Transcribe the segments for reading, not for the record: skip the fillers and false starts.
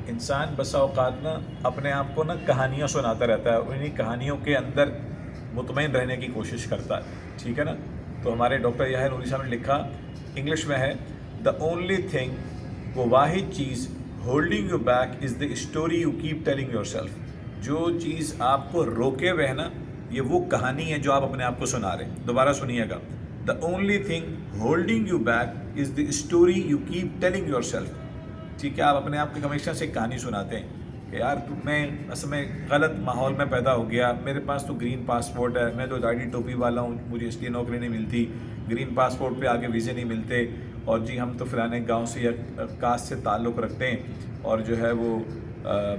انسان بسا اوقات نا اپنے آپ کو نا کہانیاں سناتا رہتا ہے، انہیں کہانیوں کے اندر مطمئن رہنے کی کوشش کرتا ہے، ٹھیک ہے نا۔ تو ہمارے ڈاکٹر یحییٰ نوری صاحب نے لکھا، انگلش میں ہے، دا اونلی تھنگ، وہ واحد چیز، holding you back is the story you keep telling your self, جو چیز آپ کو روکے ہوئے ہے نا، یہ وہ کہانی ہے جو آپ اپنے آپ کو سنا رہے ہیں۔ دوبارہ سنیے گا، the only thing holding you back is the story you keep telling yourself, ٹھیک ہے۔ آپ اپنے آپ کو ہمیشہ سے ایک کہانی سناتے ہیں کہ یار میں اصل میں غلط ماحول میں پیدا ہو گیا، میرے پاس تو گرین پاسپورٹ ہے، میں تو داڑھی ٹوپی والا ہوں، مجھے اس لیے نوکری نہیں ملتی، گرین پاسپورٹ پہ آگے ویزے نہیں ملتے، اور جی ہم تو فلانے گاؤں سے یا کاسٹ سے تعلق رکھتے ہیں، اور جو ہے وہ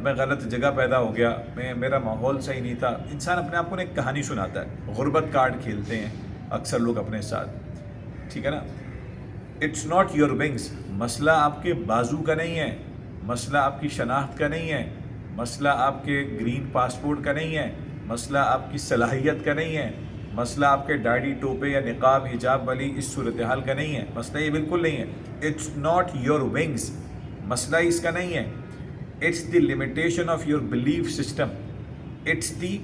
میں غلط جگہ پیدا ہو گیا، میرا ماحول صحیح نہیں تھا۔ انسان اپنے آپ کو ایک کہانی سناتا ہے، غربت کارڈ کھیلتے ہیں اکثر لوگ اپنے ساتھ، ٹھیک ہے نا۔ اٹس ناٹ یور ونگس، مسئلہ آپ کے بازو کا نہیں ہے، مسئلہ آپ کی شناخت کا نہیں ہے، مسئلہ آپ کے گرین پاسپورٹ کا نہیں ہے، مسئلہ آپ کی صلاحیت کا نہیں ہے، مسئلہ آپ کے داڑھی ٹوپے یا نقاب حجاب والی اس صورتحال کا نہیں ہے، مسئلہ یہ بالکل نہیں ہے۔ اٹس ناٹ یور ونگس، مسئلہ اس کا نہیں ہے، it's the limitation of your belief system, it's the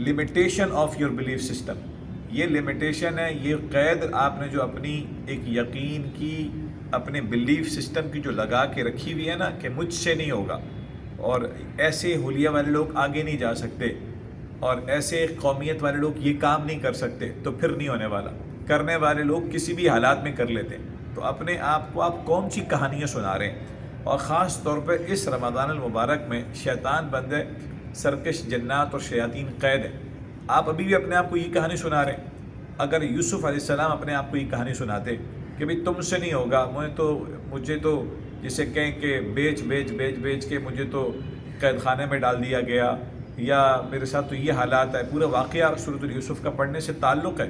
limitation of your belief system, یہ لمیٹیشن ہے، یہ قید آپ نے جو اپنی ایک یقین کی، اپنے بلیف سسٹم کی جو لگا کے رکھی ہوئی ہے نا کہ مجھ سے نہیں ہوگا، اور ایسے حلیہ والے لوگ آگے نہیں جا سکتے، اور ایسے قومیت والے لوگ یہ کام نہیں کر سکتے، تو پھر نہیں ہونے والا۔ کرنے والے لوگ کسی بھی حالات میں کر لیتے ہیں۔ تو اپنے آپ کو آپ کون سی کہانیاں سنا رہے ہیں؟ اور خاص طور پہ اس رمضان المبارک میں شیطان بندے، سرکش جنات اور شیاطین قید ہیں۔ آپ ابھی بھی اپنے آپ کو یہ کہانی سنا رہے ہیں۔ اگر یوسف علیہ السلام اپنے آپ کو یہ کہانی سناتے کہ بھئی تم سے نہیں ہوگا، مجھے تو جسے کہیں کہ بیچ کے مجھے تو قید خانے میں ڈال دیا گیا، یا میرے ساتھ تو یہ حالات ہے، پورا واقعہ سورۃ یوسف کا پڑھنے سے تعلق ہے،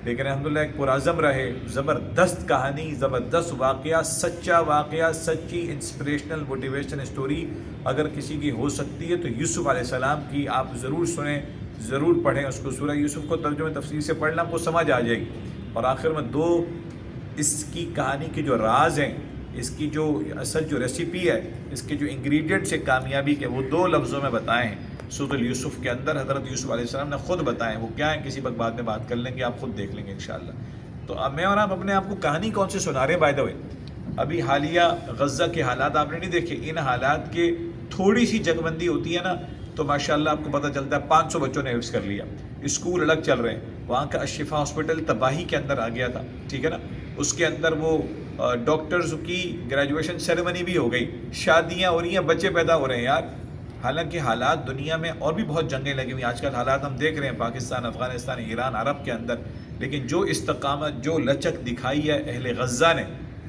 لیکن الحمدللہ ایک پرعزم رہے، زبردست کہانی، زبردست واقعہ، سچا واقعہ، سچی انسپریشنل موٹیویشن اسٹوری اگر کسی کی ہو سکتی ہے تو یوسف علیہ السلام کی آپ ضرور سنیں، ضرور پڑھیں اس کو۔ سورہ یوسف کو ترجمہ تفسیر سے پڑھنا آپ کو سمجھ آ جائے گی۔ اور آخر میں دو اس کی کہانی کے جو راز ہیں، اس کی جو اصل جو ریسیپی ہے، اس کے جو انگریڈینٹس ہیں کامیابی کے، وہ دو لفظوں میں بتائے ہیں سورۃ یوسف کے اندر۔ حضرت یوسف علیہ السلام نے خود بتائے ہیں، وہ کیا ہیں کسی وقت بعد میں بات کر لیں گے، آپ خود دیکھ لیں گے انشاءاللہ۔ تو اب میں اور آپ اپنے آپ کو کہانی کون سے سنا رہے ہیں؟ بائی دا وے، ابھی حالیہ غزہ کے حالات آپ نے نہیں دیکھے، ان حالات کے تھوڑی سی جگ بندی ہوتی ہے نا تو ماشاءاللہ آپ کو پتہ چلتا ہے 500 بچوں نے حفظ کر لیا، اسکول الگ چل رہے ہیں، وہاں کا الشفا ہاسپٹل تباہی کے اندر آ گیا تھا، ٹھیک ہے نا۔ اس کے اندر وہ ڈاکٹرز کی گریجویشن سیریمنی بھی ہو گئی، شادیاں ہو رہی ہیں، بچے پیدا ہو رہے ہیں یار۔ حالانکہ حالات دنیا میں اور بھی بہت جنگیں لگی ہوئی ہیں، آج کل حالات ہم دیکھ رہے ہیں پاکستان، افغانستان، ایران، عرب کے اندر، لیکن جو استقامت، جو لچک دکھائی ہے اہل غزہ نے،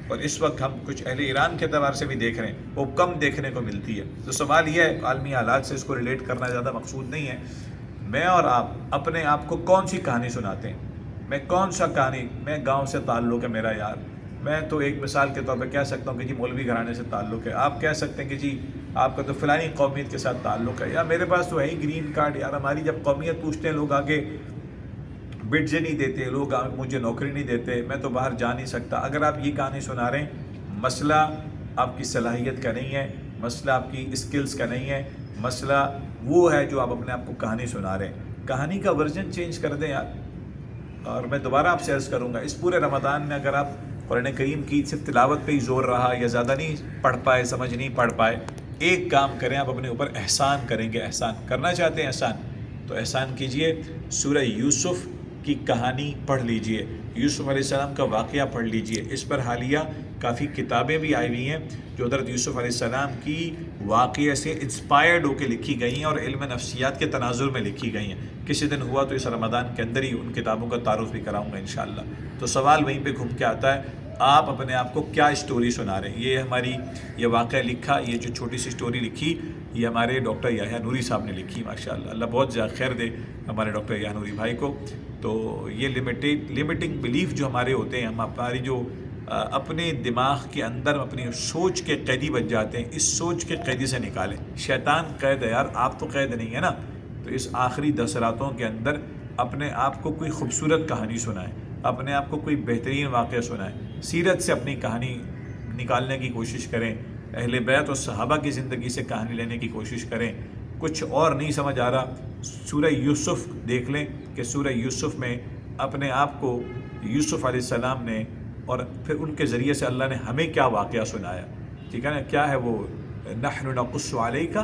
اور اس وقت ہم کچھ اہل ایران کے اعتبار سے بھی دیکھ رہے ہیں، وہ کم دیکھنے کو ملتی ہے۔ تو سوال یہ ہے، عالمی حالات سے اس کو ریلیٹ کرنا زیادہ مقصود نہیں ہے، میں اور آپ اپنے آپ کو کون سی کہانی سناتے ہیں؟ میں کون سا کہانی، میں گاؤں سے تعلق ہے میرا یار، میں تو ایک مثال کے طور پہ کہہ سکتا ہوں کہ جی مولوی گھرانے سے تعلق ہے، آپ کہہ سکتے ہیں کہ جی آپ کا تو فلانی قومیت کے ساتھ تعلق ہے، یا میرے پاس تو ہے ہی گرین کارڈ یار۔ ہماری جب قومیت پوچھتے ہیں لوگ آگے بڈجے نہیں دیتے، لوگ مجھے نوکری نہیں دیتے، میں تو باہر جا نہیں سکتا۔ اگر آپ یہ کہانی سنا رہے ہیں، مسئلہ آپ کی صلاحیت کا نہیں ہے، مسئلہ آپ کی اسکلز کا نہیں ہے، مسئلہ وہ ہے جو آپ اپنے آپ کو کہانی سنا رہے ہیں۔ کہانی کا ورژن چینج کر دیں یار۔ اور میں دوبارہ آپ سے عرض کروں گا، اس پورے رمضان میں اگر آپ قرآن کریم کی صرف تلاوت پہ ہی زور رہا، یا زیادہ نہیں پڑھ پائے، سمجھ نہیں پڑھ پائے، ایک کام کریں، آپ اپنے اوپر احسان کریں گے۔ احسان کرنا چاہتے ہیں احسان، تو احسان کیجئے، سورہ یوسف کی کہانی پڑھ لیجئے، یوسف علیہ السلام کا واقعہ پڑھ لیجئے۔ اس پر حالیہ کافی کتابیں بھی آئی ہوئی ہیں جو حضرت یوسف علیہ السلام کی واقعے سے انسپائرڈ ہو کے لکھی گئی ہیں، اور علم نفسیات کے تناظر میں لکھی گئی ہیں۔ کسی دن ہوا تو اس رمضان کے اندر ہی ان کتابوں کا تعارف بھی کراؤں گا انشاءاللہ۔ تو سوال وہیں پہ گھوم کے آتا ہے، آپ اپنے آپ کو کیا اسٹوری سنا رہے ہیں؟ یہ واقعہ لکھا، یہ جو چھوٹی سی اسٹوری لکھی، یہ ہمارے ڈاکٹر یحییٰ نوری صاحب نے لکھی ماشاءاللہ۔ اللہ بہت زیادہ خیر دے ہمارے ڈاکٹر یحییٰ نوری بھائی کو۔ تو یہ لمیٹنگ بلیف جو ہمارے ہوتے ہیں، ہم ہماری جو اپنے دماغ کے اندر اپنی سوچ کے قیدی بن جاتے ہیں، اس سوچ کے قیدی سے نکالیں۔ شیطان قید ہے یار، آپ تو قید نہیں ہے نا۔ تو اس آخری 10 راتوں کے اندر اپنے آپ کو کوئی خوبصورت کہانی سنائیں، اپنے آپ کو کوئی بہترین واقعہ سنائیں، سیرت سے اپنی کہانی نکالنے کی کوشش کریں، اہل بیت اور صحابہ کی زندگی سے کہانی لینے کی کوشش کریں. کچھ اور نہیں سمجھ آ رہا، سورہ یوسف دیکھ لیں کہ سورہ یوسف میں اپنے آپ کو یوسف علیہ السلام نے اور پھر ان کے ذریعے سے اللہ نے ہمیں کیا واقعہ سنایا. ٹھیک ہے نا، کیا ہے وہ نحن نقص علیک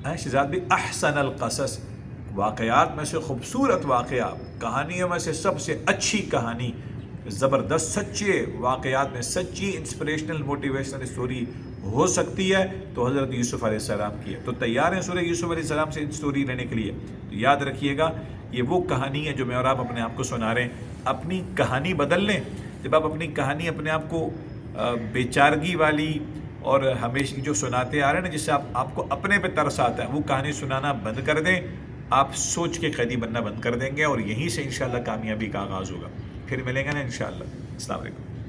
شہزاد بھی احسن القصص، واقعات میں سے خوبصورت واقعہ، کہانیوں میں سے سب سے اچھی کہانی، زبردست سچے واقعات میں سچی انسپریشنل موٹیویشنل اسٹوری ہو سکتی ہے تو حضرت یوسف علیہ السلام کی ہے. تو تیار ہیں سورہ یوسف علیہ السلام سے اسٹوری لینے کے لیے؟ تو یاد رکھیے گا یہ وہ کہانی ہے جو میں اور آپ اپنے آپ کو سنا رہے ہیں. اپنی کہانی بدل لیں. جب آپ اپنی کہانی اپنے آپ کو بیچارگی والی اور ہمیشہ جو سناتے آ رہے ہیں نا، جس سے آپ کو اپنے پہ ترس آتا ہے، وہ کہانی سنانا بند کر دیں. آپ سوچ کے قیدی بننا بند کر دیں گے اور یہیں سے انشاءاللہ کامیابی کا آغاز ہوگا. پھر ملیں گے نا انشاءاللہ. السلام علیکم.